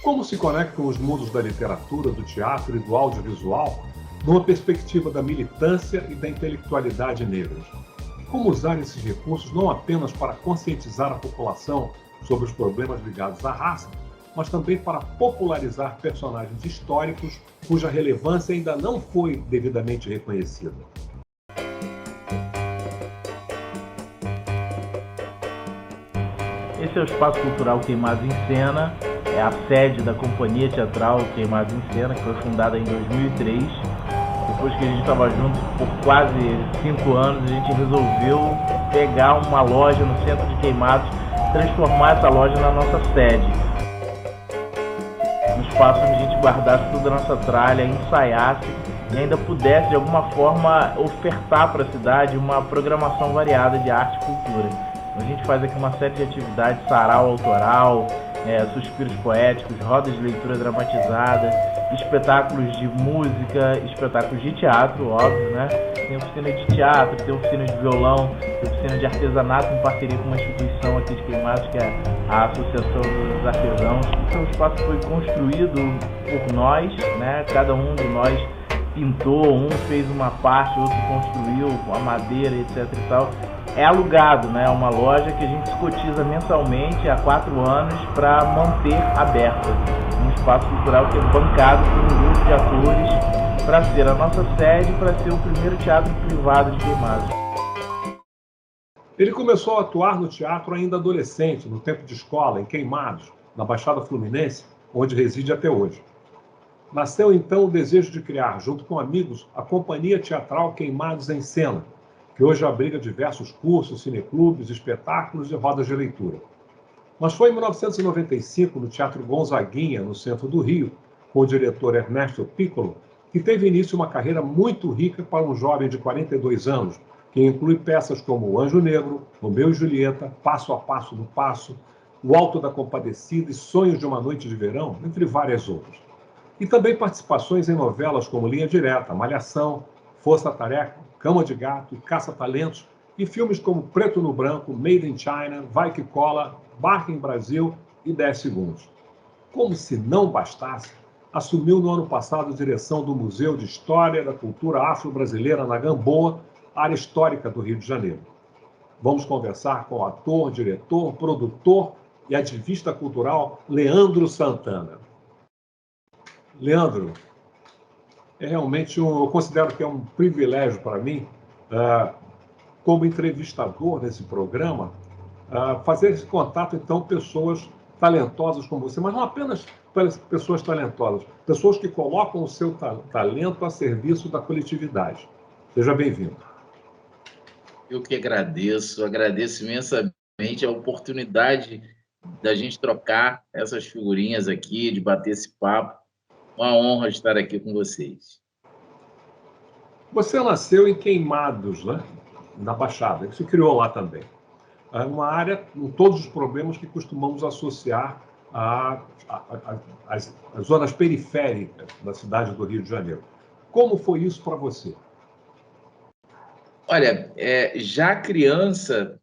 Como se conectam os mundos da literatura, do teatro e do audiovisual numa perspectiva da militância e da intelectualidade negras? Como usar esses recursos não apenas para conscientizar a população sobre os problemas ligados à raça, mas também para popularizar personagens históricos cuja relevância ainda não foi devidamente reconhecida? Esse é o Espaço Cultural Queimados em Cena, é a sede da Companhia Teatral Queimados em Cena, que foi fundada em 2003. Depois que a gente estava junto por quase 5 anos, a gente resolveu pegar uma loja no centro de Queimados, transformar essa loja na nossa sede. Um espaço onde a gente guardasse toda a nossa tralha, ensaiasse e ainda pudesse, de alguma forma, ofertar para a cidade uma programação variada de arte e cultura. A gente faz aqui uma série de atividades, sarau autoral, suspiros poéticos, rodas de leitura dramatizada, espetáculos de música, espetáculos de teatro, óbvio, né? Tem oficina de teatro, tem oficina de violão, tem oficina de artesanato em parceria com uma instituição aqui de Queimados, que é a Associação dos Artesãos. Então o espaço foi construído por nós, né? Cada um de nós pintou, um fez uma parte, outro construiu a madeira, etc e tal. É alugado, né? Uma loja que a gente se cotiza mensalmente há 4 anos para manter aberta. Um espaço cultural que é bancado por um grupo de atores para ser a nossa sede, para ser o primeiro teatro privado de Queimados. Ele começou a atuar no teatro ainda adolescente, no tempo de escola, em Queimados, na Baixada Fluminense, onde reside até hoje. Nasceu então o desejo de criar, junto com amigos, a Companhia Teatral Queimados em Cena, que hoje abriga diversos cursos, cineclubes, espetáculos e rodas de leitura. Mas foi em 1995, no Teatro Gonzaguinha, no centro do Rio, com o diretor Ernesto Piccolo, que teve início uma carreira muito rica para um jovem de 42 anos, que inclui peças como O Anjo Negro, Romeu e Julieta, Passo a Passo do Passo, O Alto da Compadecida e Sonhos de uma Noite de Verão, entre várias outras. E também participações em novelas como Linha Direta, Malhação, Força Tarefa, Cama de Gato e Caça-Talentos, e filmes como Preto no Branco, Made in China, Vai que Cola, Barca em Brasil e 10 Segundos. Como se não bastasse, assumiu no ano passado a direção do Museu de História da Cultura Afro-Brasileira na Gamboa, área histórica do Rio de Janeiro. Vamos conversar com o ator, diretor, produtor e ativista cultural Leandro Santana. Leandro, eu considero que é um privilégio para mim, como entrevistador nesse programa, fazer esse contato, então, pessoas talentosas como você, mas não apenas pessoas talentosas, pessoas que colocam o seu talento a serviço da coletividade. Seja bem-vindo. Eu que agradeço imensamente a oportunidade da gente trocar essas figurinhas aqui, de bater esse papo. Uma honra estar aqui com vocês. Você nasceu em Queimados, né? Na Baixada, que se criou lá também. É uma área com todos os problemas que costumamos associar às zonas periféricas da cidade do Rio de Janeiro. Como foi isso para você? Olha, já criança,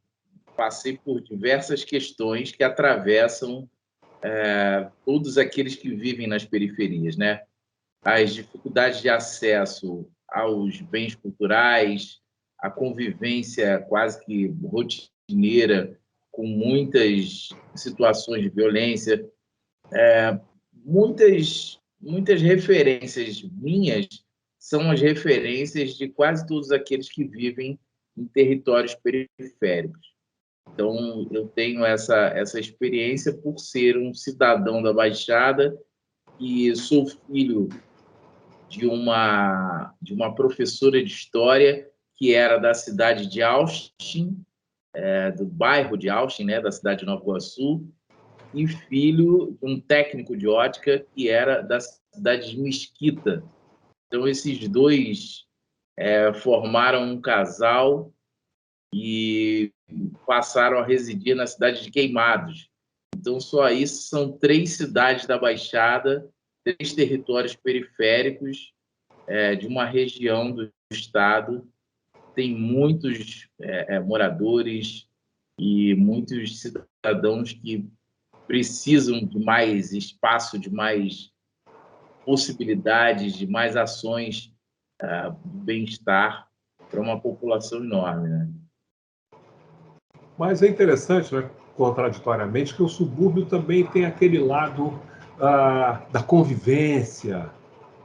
passei por diversas questões que atravessam todos aqueles que vivem nas periferias, né? As dificuldades de acesso aos bens culturais, a convivência quase que rotineira com muitas situações de violência, muitas referências minhas são as referências de quase todos aqueles que vivem em territórios periféricos. Então, eu tenho essa experiência por ser um cidadão da Baixada e sou filho de uma professora de história que era da cidade de Austin, do bairro de Austin, né, da cidade de Nova Iguaçu, e filho de um técnico de ótica que era da cidade de Mesquita. Então, esses dois formaram um casal e passaram a residir na cidade de Queimados. Então, só isso são 3 cidades da Baixada, 3 territórios periféricos de uma região do estado. Tem muitos moradores e muitos cidadãos que precisam de mais espaço, de mais possibilidades, de mais ações de bem-estar para uma população enorme, né? Mas é interessante, né, contraditoriamente, que o subúrbio também tem aquele lado da convivência,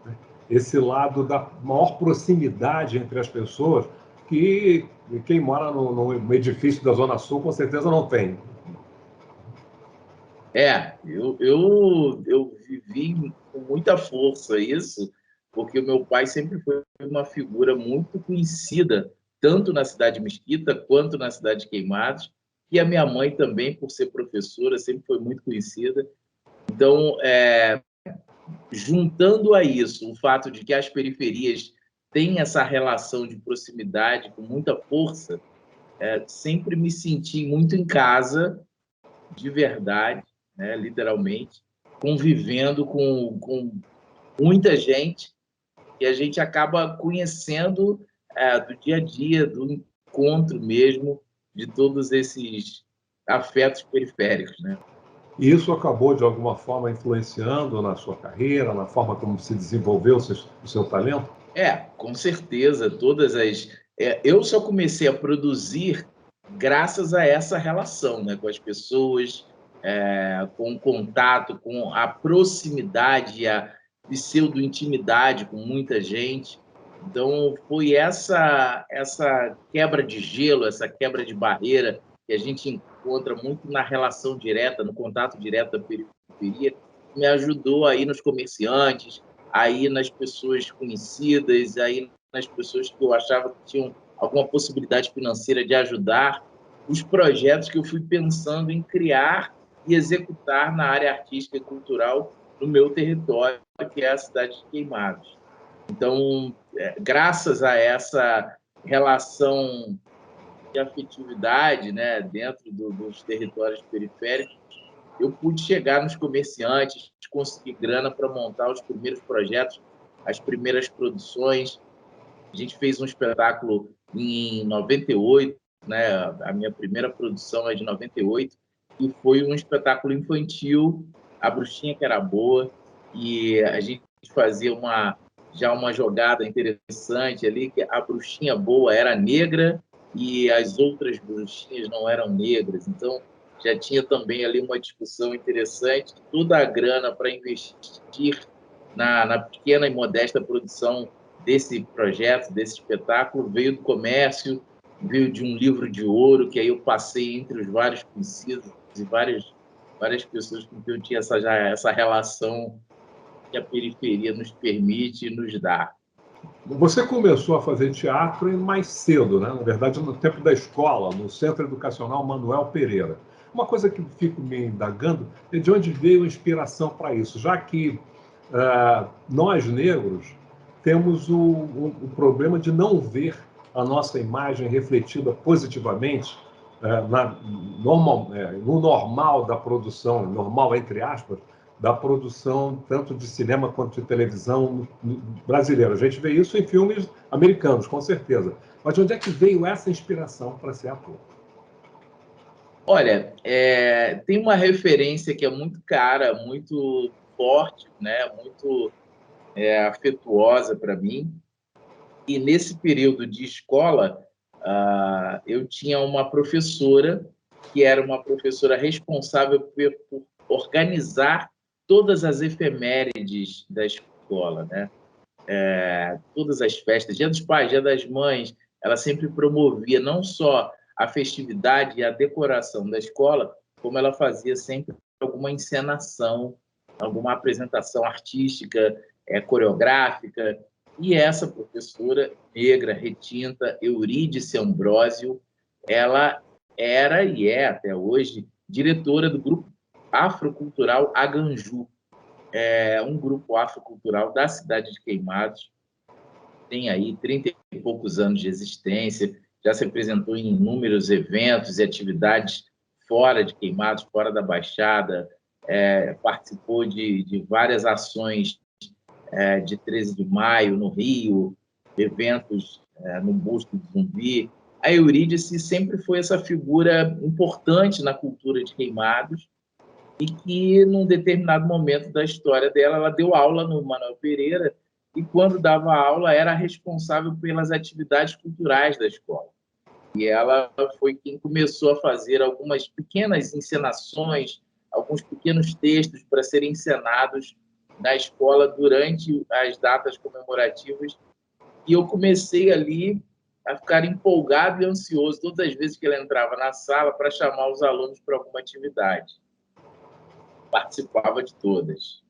né, esse lado da maior proximidade entre as pessoas, que quem mora no edifício da Zona Sul com certeza não tem. Eu vivi com muita força isso, porque o meu pai sempre foi uma figura muito conhecida, tanto na cidade de Mesquita quanto na cidade de Queimados, e a minha mãe também, por ser professora, sempre foi muito conhecida. Então, juntando a isso o fato de que as periferias têm essa relação de proximidade com muita força, sempre me senti muito em casa, de verdade, né, literalmente, convivendo com muita gente, e a gente acaba conhecendo do dia a dia, do encontro mesmo, de todos esses afetos periféricos, né? E isso acabou, de alguma forma, influenciando na sua carreira, na forma como se desenvolveu o seu talento? Com certeza, eu só comecei a produzir graças a essa relação, né, com as pessoas, com o contato, com a proximidade, a pseudo-intimidade com muita gente. Então, foi essa quebra de gelo, essa quebra de barreira que a gente encontra muito na relação direta, no contato direto da periferia, que me ajudou aí nos comerciantes, aí nas pessoas conhecidas, aí nas pessoas que eu achava que tinham alguma possibilidade financeira de ajudar, os projetos que eu fui pensando em criar e executar na área artística e cultural no meu território, que é a cidade de Queimados. Então, graças a essa relação de afetividade, né, dentro dos territórios periféricos, eu pude chegar nos comerciantes, conseguir grana para montar os primeiros projetos, as primeiras produções. A gente fez um espetáculo em 98, né? A minha primeira produção é de 98, e foi um espetáculo infantil, A Bruxinha que Era Boa, e a gente fazia já uma jogada interessante ali, que a bruxinha boa era negra e as outras bruxinhas não eram negras. Então, já tinha também ali uma discussão interessante, toda a grana para investir na pequena e modesta produção desse projeto, desse espetáculo, veio do comércio, veio de um livro de ouro, que aí eu passei entre os vários conhecidos e várias pessoas com quem eu tinha essa relação que a periferia nos permite e nos dá. Você começou a fazer teatro mais cedo, né? Na verdade, no tempo da escola, no Centro Educacional Manuel Pereira. Uma coisa que fico me indagando é de onde veio a inspiração para isso, já que nós, negros, temos o problema de não ver a nossa imagem refletida positivamente no normal da produção, normal entre aspas, da produção tanto de cinema quanto de televisão brasileira. A gente vê isso em filmes americanos, com certeza. Mas de onde é que veio essa inspiração para ser ator? Olha, tem uma referência que é muito cara, muito forte, né? Muito afetuosa para mim. E nesse período de escola, eu tinha uma professora que era uma professora responsável por organizar todas as efemérides da escola, né? Todas as festas, Dia dos Pais, Dia das Mães, ela sempre promovia não só a festividade e a decoração da escola, como ela fazia sempre alguma encenação, alguma apresentação artística, coreográfica. E essa professora negra, retinta, Eurídice Ambrósio, ela era e é até hoje diretora do grupo afrocultural Aganju, um grupo afrocultural da cidade de Queimados, tem aí 30 e poucos anos de existência, já se apresentou em inúmeros eventos e atividades fora de Queimados, fora da Baixada, participou de várias ações de 13 de maio no Rio, eventos no Busto do Zumbi. A Eurídice sempre foi essa figura importante na cultura de Queimados, e que, num determinado momento da história dela, ela deu aula no Manuel Pereira e, quando dava aula, era responsável pelas atividades culturais da escola. E ela foi quem começou a fazer algumas pequenas encenações, alguns pequenos textos para serem encenados na escola durante as datas comemorativas. E eu comecei ali a ficar empolgado e ansioso todas as vezes que ela entrava na sala para chamar os alunos para alguma atividade. Participava de todas.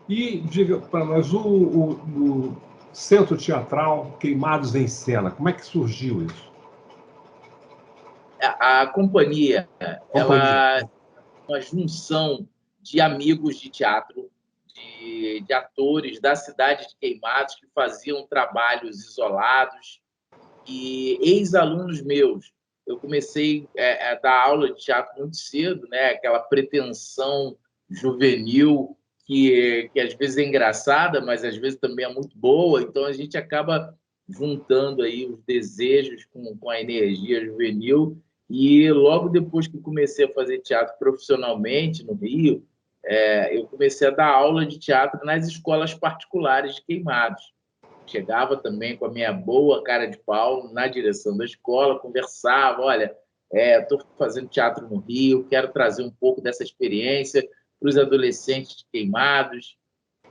E diga para nós, o Centro Teatral Queimados em Cena, como é que surgiu isso? A companhia, ela é uma junção de amigos de teatro, de atores da cidade de Queimados que faziam trabalhos isolados, e ex-alunos meus. Eu comecei a dar aula de teatro muito cedo, né? Aquela pretensão juvenil que às vezes é engraçada, mas às vezes também é muito boa. Então a gente acaba juntando aí os desejos com a energia juvenil. E logo depois que comecei a fazer teatro profissionalmente no Rio, eu comecei a dar aula de teatro nas escolas particulares de Queimados. Chegava também com a minha boa cara de pau na direção da escola, conversava, olha, estou fazendo teatro no Rio, quero trazer um pouco dessa experiência para os adolescentes Queimados,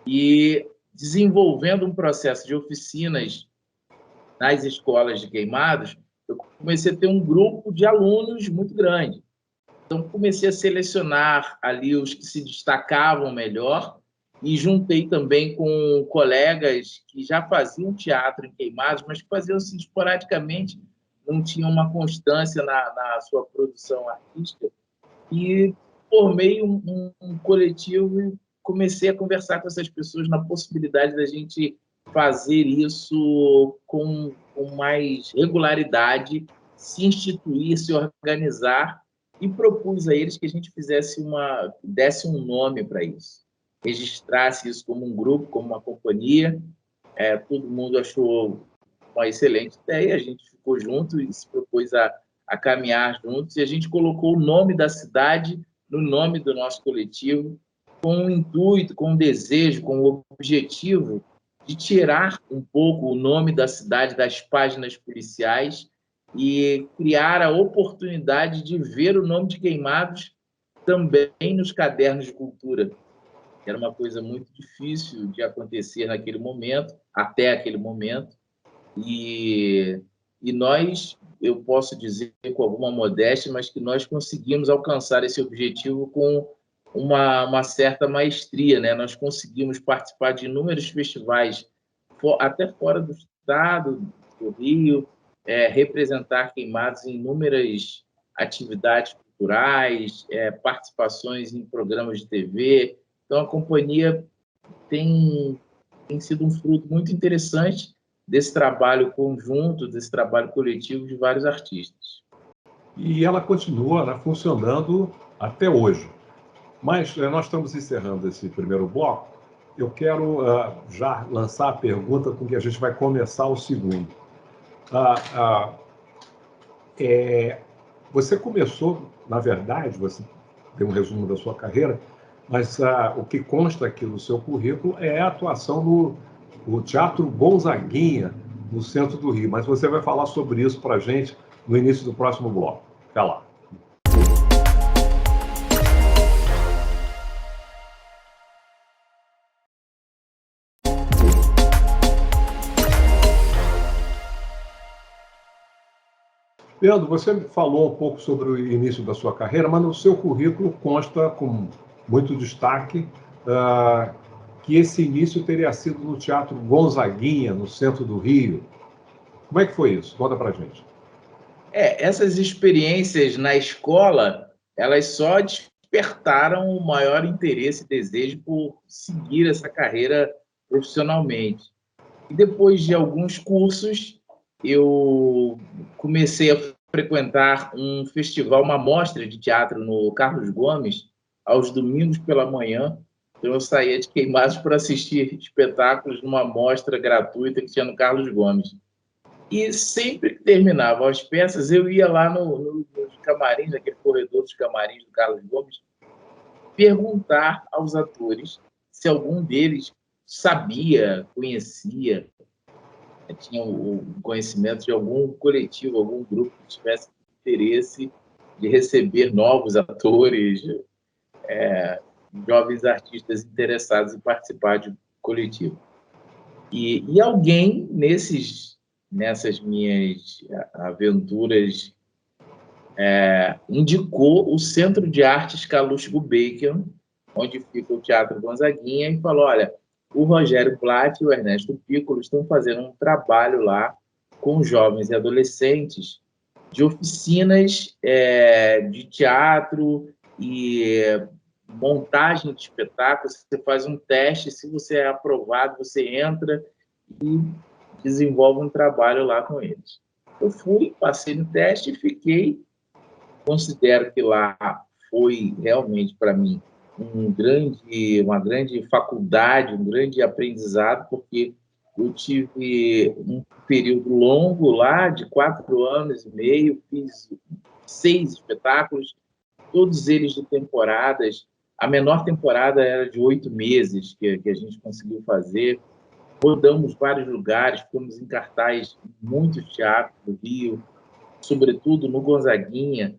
e desenvolvendo um processo de oficinas nas escolas de Queimados, eu comecei a ter um grupo de alunos muito grande. Então, comecei a selecionar ali os que se destacavam melhor e juntei também com colegas que já faziam teatro em Queimados, mas que faziam assim esporadicamente, não tinham uma constância na sua produção artística. E formei um coletivo e comecei a conversar com essas pessoas na possibilidade da gente fazer isso com mais regularidade, se instituir, se organizar, e propus a eles que a gente desse um nome para isso, registrasse isso como um grupo, como uma companhia. Todo mundo achou uma excelente ideia, a gente ficou junto e se propôs a caminhar juntos, e a gente colocou o nome da cidade no nome do nosso coletivo, com o intuito, com o desejo, com o objetivo de tirar um pouco o nome da cidade das páginas policiais e criar a oportunidade de ver o nome de Queimados também nos cadernos de cultura. Era uma coisa muito difícil de acontecer naquele momento, até aquele momento. E nós, eu posso dizer com alguma modéstia, mas que nós conseguimos alcançar esse objetivo com uma certa maestria, né? Nós conseguimos participar de inúmeros festivais, até fora do estado, do Rio, representar Queimados em inúmeras atividades culturais, participações em programas de TV. Então, a companhia tem sido um fruto muito interessante desse trabalho conjunto, desse trabalho coletivo de vários artistas. E ela continua, né, funcionando até hoje. Mas nós estamos encerrando esse primeiro bloco. Eu quero já lançar a pergunta com que a gente vai começar o segundo. Você começou, na verdade, você deu um resumo da sua carreira, mas o que consta aqui no seu currículo é a atuação no Teatro Gonzaguinha, no centro do Rio. Mas você vai falar sobre isso para a gente no início do próximo bloco. Fica lá. Leandro, você falou um pouco sobre o início da sua carreira, mas no seu currículo consta com muito destaque que esse início teria sido no Teatro Gonzaguinha, no centro do Rio. Como é que foi isso? Conta pra gente. Essas experiências na escola, elas só despertaram o maior interesse e desejo por seguir essa carreira profissionalmente. E depois de alguns cursos, eu comecei a frequentar um festival, uma mostra de teatro no Carlos Gomes, aos domingos pela manhã. Então, eu saía de Queimados para assistir espetáculos numa mostra gratuita que tinha no Carlos Gomes. E sempre que terminavam as peças, eu ia lá nos camarins, naquele corredor dos camarins do Carlos Gomes, perguntar aos atores se algum deles sabia, conhecia, tinha o conhecimento de algum coletivo, algum grupo que tivesse interesse de receber novos atores, jovens artistas interessados em participar de um coletivo. E alguém, nessas minhas aventuras, indicou o Centro de Artes Calouste Gulbenkian, onde fica o Teatro Gonzaguinha, e falou: olha, o Rogério Blatt e o Ernesto Piccolo estão fazendo um trabalho lá com jovens e adolescentes de oficinas de teatro e montagem de espetáculos. Você faz um teste, se você é aprovado, você entra e desenvolve um trabalho lá com eles. Eu fui, passei no teste e fiquei. Considero que lá foi realmente, para mim, uma grande faculdade, um grande aprendizado, porque eu tive um período longo lá, de 4 anos e meio, fiz 6 espetáculos, todos eles de temporadas. A menor temporada era de 8 meses que a gente conseguiu fazer. Rodamos vários lugares, fomos em cartaz em muitos teatros do Rio, sobretudo no Gonzaguinha.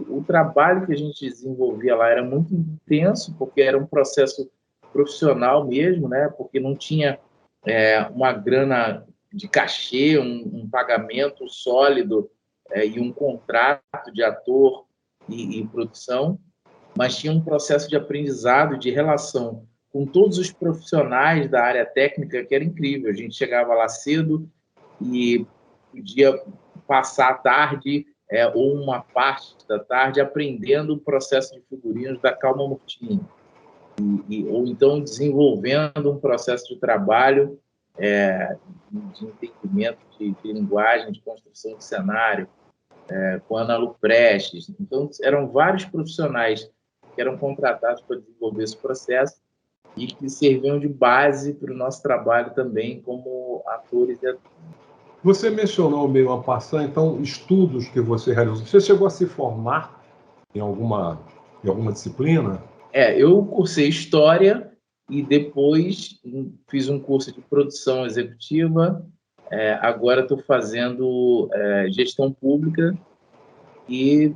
O trabalho que a gente desenvolvia lá era muito intenso, porque era um processo profissional mesmo, né? Porque não tinha uma grana de cachê, um pagamento sólido e um contrato de ator e produção, mas tinha um processo de aprendizado, de relação com todos os profissionais da área técnica, que era incrível. A gente chegava lá cedo e podia passar a tarde ou uma parte da tarde aprendendo o processo de figurinos da Calma Murtinho, ou então desenvolvendo um processo de trabalho de entendimento de linguagem, de construção de cenário, com a Ana Lu Prestes. Então, eram vários profissionais que eram contratados para desenvolver esse processo e que serviam de base para o nosso trabalho também como atores e atores. Você mencionou meio en passant, então, estudos que você realizou. Você chegou a se formar em alguma disciplina? Eu cursei História e depois fiz um curso de Produção Executiva. Agora estou fazendo Gestão Pública e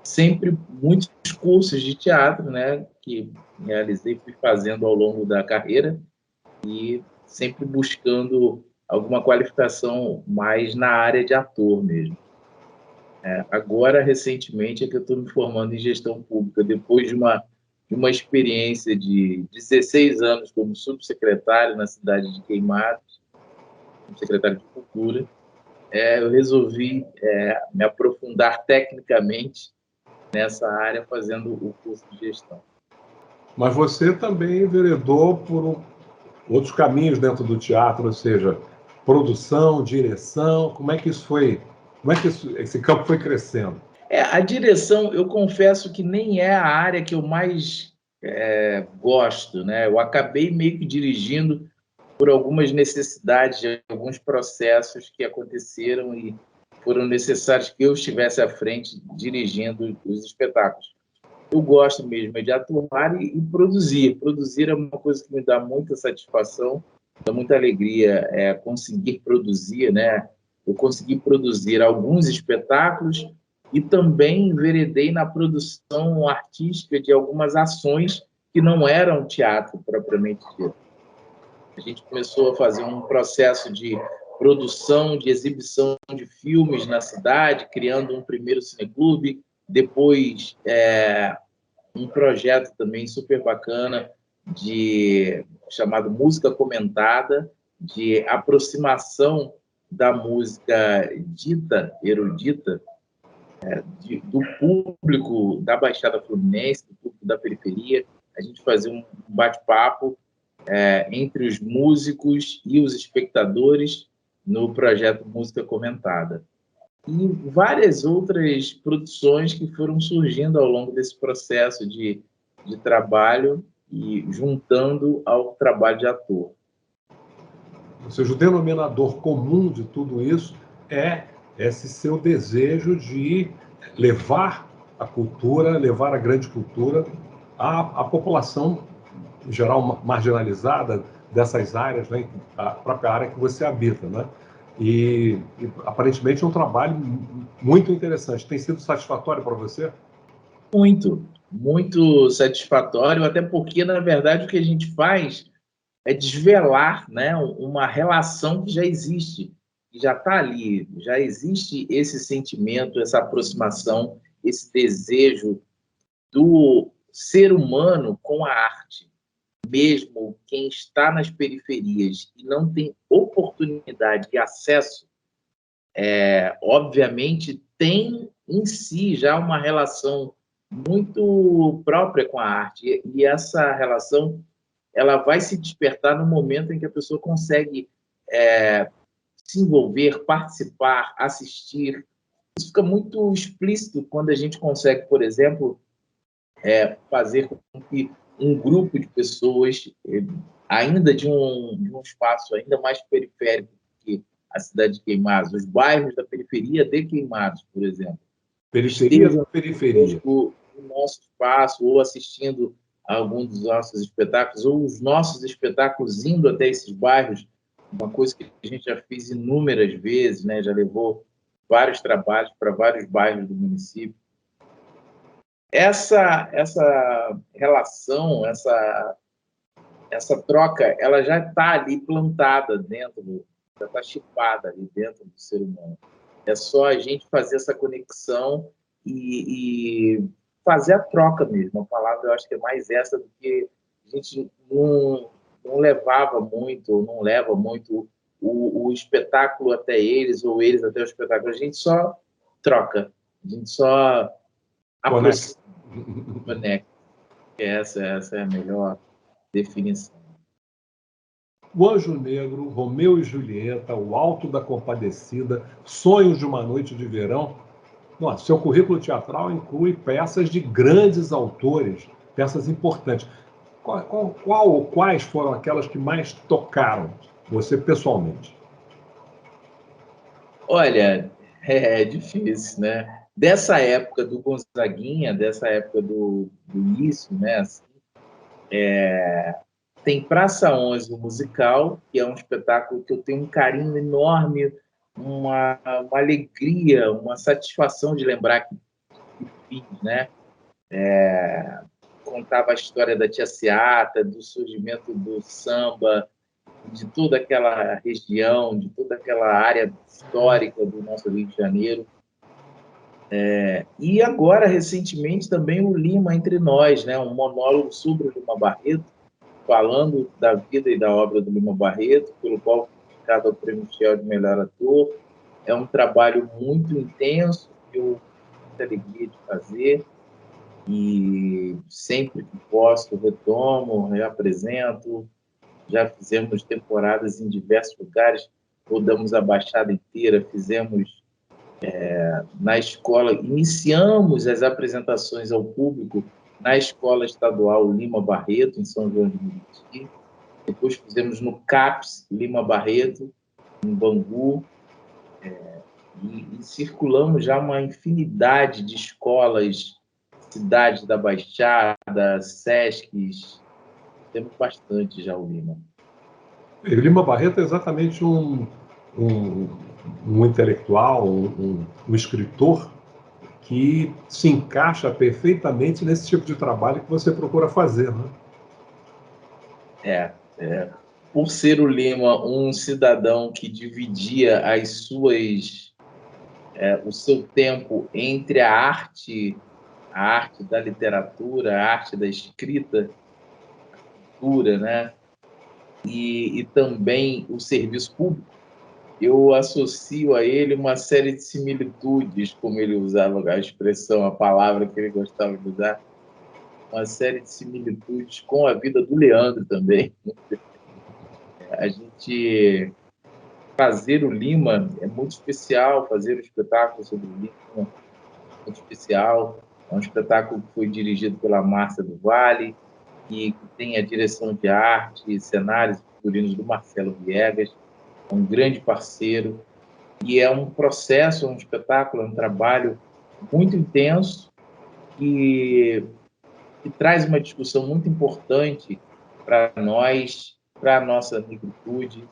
sempre muitos cursos de teatro, né, que realizei, fui fazendo ao longo da carreira e sempre buscando alguma qualificação mais na área de ator mesmo. Agora, recentemente, que eu estou me formando em Gestão Pública, depois de uma experiência de 16 anos como subsecretário na cidade de Queimados, subsecretário de Cultura. Eu resolvi me aprofundar tecnicamente nessa área, fazendo o curso de gestão. Mas você também enveredou por outros caminhos dentro do teatro, ou seja, produção, direção. Como é que isso foi? Como é que esse campo foi crescendo? A direção, eu confesso que nem é a área que eu mais gosto, né? Eu acabei meio que dirigindo por algumas necessidades de alguns processos que aconteceram e foram necessários que eu estivesse à frente dirigindo os espetáculos. Eu gosto mesmo de atuar e produzir. Produzir é uma coisa que me dá muita satisfação, dá muita alegria conseguir produzir, né? Eu consegui produzir alguns espetáculos e também enveredei na produção artística de algumas ações que não eram teatro propriamente dito. A gente começou a fazer um processo de produção, de exibição de filmes na cidade, criando um primeiro cineclube, depois um projeto também super bacana chamado Música Comentada, de aproximação da música dita, erudita, do público da Baixada Fluminense, do público da periferia. A gente fazia um bate-papo entre os músicos e os espectadores no projeto Música Comentada. E várias outras produções que foram surgindo ao longo desse processo de trabalho e juntando ao trabalho de ator. Ou seja, o denominador comum de tudo isso é esse seu desejo de levar a cultura, levar a grande cultura à população, em geral, marginalizada dessas áreas, né, a própria área que você habita, né? E aparentemente é um trabalho muito interessante. Tem sido satisfatório para você? Muito, muito satisfatório, até porque, na verdade, o que a gente faz é desvelar, né, uma relação que já existe, que já está ali, já existe esse sentimento, essa aproximação, esse desejo do ser humano com a arte. Mesmo quem está nas periferias e não tem oportunidade e acesso, obviamente tem em si já uma relação muito própria com a arte, e essa relação ela vai se despertar no momento em que a pessoa consegue se envolver, participar, assistir. Isso fica muito explícito quando a gente consegue, por exemplo, fazer com que um grupo de pessoas, ainda de um espaço ainda mais periférico que a cidade de Queimados, os bairros da periferia de Queimados, por exemplo, Periferia da periferia. O nosso espaço, ou assistindo a algum dos nossos espetáculos, ou os nossos espetáculos indo até esses bairros, uma coisa que a gente já fez inúmeras vezes, né? Já levou vários trabalhos para vários bairros do município. Essa relação, essa troca, ela já está ali plantada dentro, já está chipada ali dentro do ser humano. É só a gente fazer essa conexão e fazer a troca mesmo. A palavra eu acho que é mais essa, do que a gente não levava muito, ou não leva muito o espetáculo até eles, ou eles até o espetáculo. A gente só troca, a gente só aproxima, conecta. Essa é a melhor definição. O Anjo Negro, Romeu e Julieta, O Alto da Compadecida, Sonhos de uma Noite de Verão. Nossa, seu currículo teatral inclui peças de grandes autores, peças importantes. Qual ou quais foram aquelas que mais tocaram você pessoalmente? Olha, é difícil, né? Dessa época do Gonzaguinha, dessa época do início, né? Assim, tem Praça 11, o musical, que é um espetáculo que eu tenho um carinho enorme, uma alegria, uma satisfação de lembrar que fiz, né? Contava a história da Tia Seata, do surgimento do samba, de toda aquela região, de toda aquela área histórica do nosso Rio de Janeiro. E agora, recentemente, também o Lima Entre Nós, né? Um monólogo sobre o Lima Barreto, falando da vida e da obra do Lima Barreto, pelo qual foi indicado ao Prêmio Fiel de Melhor Ator. É um trabalho muito intenso, que eu tenho muita alegria de fazer, e sempre que posso retomo, reapresento. Já fizemos temporadas em diversos lugares, rodamos a Baixada inteira, fizemos na escola, iniciamos as apresentações ao público na Escola Estadual Lima Barreto, em São João de Meriti. Depois fizemos no CAPS Lima Barreto, em Bangu, e circulamos já uma infinidade de escolas, cidades da Baixada, SESCs, temos bastante já o Lima. O Lima Barreto é exatamente um intelectual, um escritor que se encaixa perfeitamente nesse tipo de trabalho que você procura fazer, né? Por ser o Lima um cidadão que dividia o seu tempo entre a arte da literatura, a arte da escrita, a cultura, né? E também o serviço público, eu associo a ele uma série de similitudes, como ele usava a expressão, a palavra que ele gostava de usar, uma série de similitudes com a vida do Leandro também. A gente fazer o Lima é muito especial, fazer o espetáculo sobre o Lima é muito especial. É um espetáculo que foi dirigido pela Márcia do Vale, que tem a direção de arte, cenários e figurinos do Marcelo Viegas, um grande parceiro, e é um processo, um espetáculo, um trabalho muito intenso, que traz uma discussão muito importante para nós, para a nossa negritude,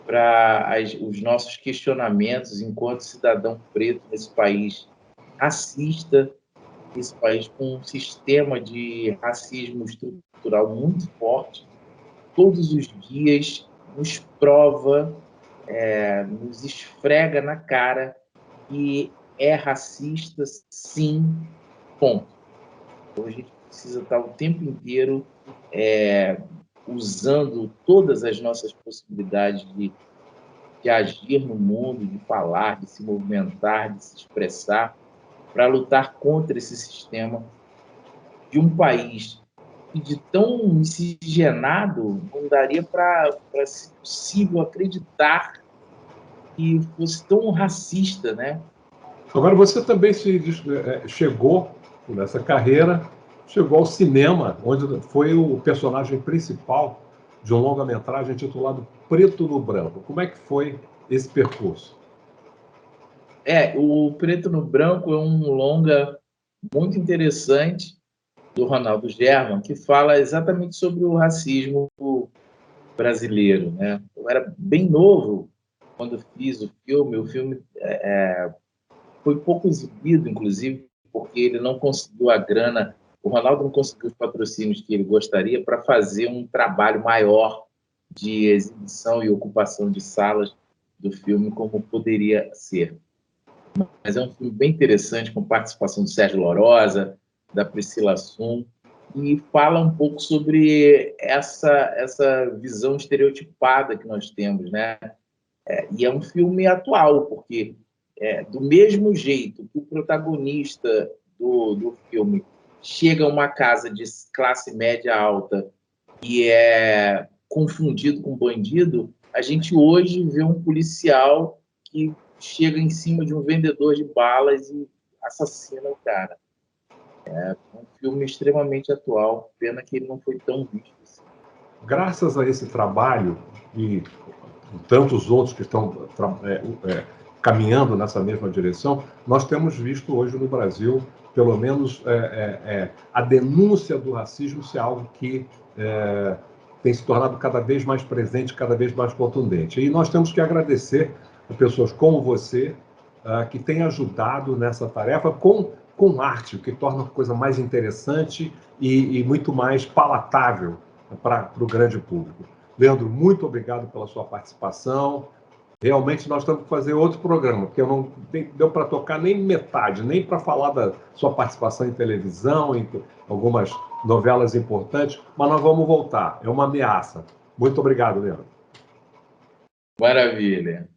para os nossos questionamentos enquanto cidadão preto nesse país racista, esse país com um sistema de racismo estrutural muito forte. Todos os dias nos prova, nos esfrega na cara que é racista, sim, ponto. Então, a gente precisa estar o tempo inteiro usando todas as nossas possibilidades de agir no mundo, de falar, de se movimentar, de se expressar, para lutar contra esse sistema de um país que de tão miscigenado não daria para, se possível, acreditar que fosse tão racista, né? Agora, você também chegou nessa carreira, chegou ao cinema, onde foi o personagem principal de um longa-metragem intitulado Preto no Branco. Como é que foi esse percurso? O Preto no Branco é um longa muito interessante do Ronaldo German, que fala exatamente sobre o racismo brasileiro, né? Eu era bem novo quando fiz o filme foi pouco exibido, inclusive, porque ele não conseguiu a grana, o Ronaldo não conseguiu os patrocínios que ele gostaria para fazer um trabalho maior de exibição e ocupação de salas do filme como poderia ser. Mas é um filme bem interessante, com participação do Sérgio Lorosa, da Priscila Sum, e fala um pouco sobre essa visão estereotipada que nós temos, né? E é um filme atual, porque do mesmo jeito que o protagonista do filme chega a uma casa de classe média alta e é confundido com bandido, a gente hoje vê um policial que chega em cima de um vendedor de balas e assassina o cara. É um filme extremamente atual, pena que ele não foi tão visto assim. Graças a esse trabalho e tantos outros que estão caminhando nessa mesma direção, nós temos visto hoje no Brasil, pelo menos, a denúncia do racismo ser algo que tem se tornado cada vez mais presente, cada vez mais contundente. E nós temos que agradecer a pessoas como você, que têm ajudado nessa tarefa com arte, o que torna a coisa mais interessante e muito mais palatável para o grande público. Leandro, muito obrigado pela sua participação. Realmente nós temos que fazer outro programa, porque não deu para tocar nem metade, nem para falar da sua participação em televisão, em algumas novelas importantes, mas nós vamos voltar. É uma ameaça. Muito obrigado, Leandro. Maravilha.